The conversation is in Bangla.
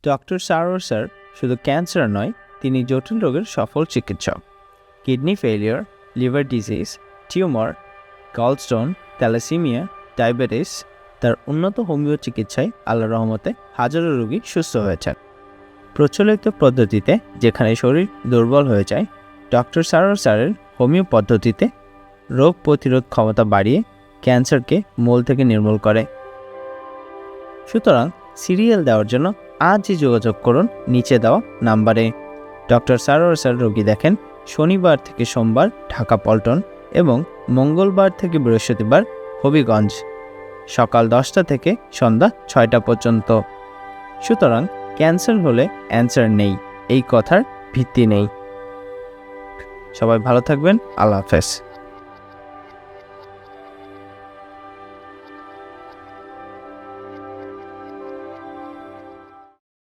ডক্টর সারোয়ার স্যার শুধু ক্যান্সার নয়, তিনি জটিল রোগের সফল চিকিৎসক। Kidney failure, liver disease, tumour, gallstone, thalassemia, diabetes, তার উন্নত হোমিও চিকিৎসায় আল্লাহর রহমতে হাজারো রোগী সুস্থ হয়েছেন। প্রচলিত পদ্ধতিতে যেখানে শরীর দুর্বল হয়ে যায়, ডক্টর সারোয়ার স্যারের হোমিও পদ্ধতিতে রোগ প্রতিরোধ ক্ষমতা বাড়িয়ে ক্যান্সারকে মূল থেকে নির্মূল করে। সুতরাং সিরিয়াল দেওয়ার জন্য আজই যোগাযোগ করুন নিচে দেওয়া নাম্বারে। ডক্টর সারোয়ার স্যার রোগী দেখেন শনিবার থেকে সোমবার ঢাকা পল্টন এবং মঙ্গলবার থেকে বৃহস্পতিবার হবিগঞ্জ, সকাল 10টা থেকে সন্ধ্যা 6টা পর্যন্ত। সুতরাং ক্যান্সার হলে অ্যান্সার নেই, এই কথার ভিত্তি নেই। সবাই ভালো থাকবেন। আল্লাহ হাফেজ।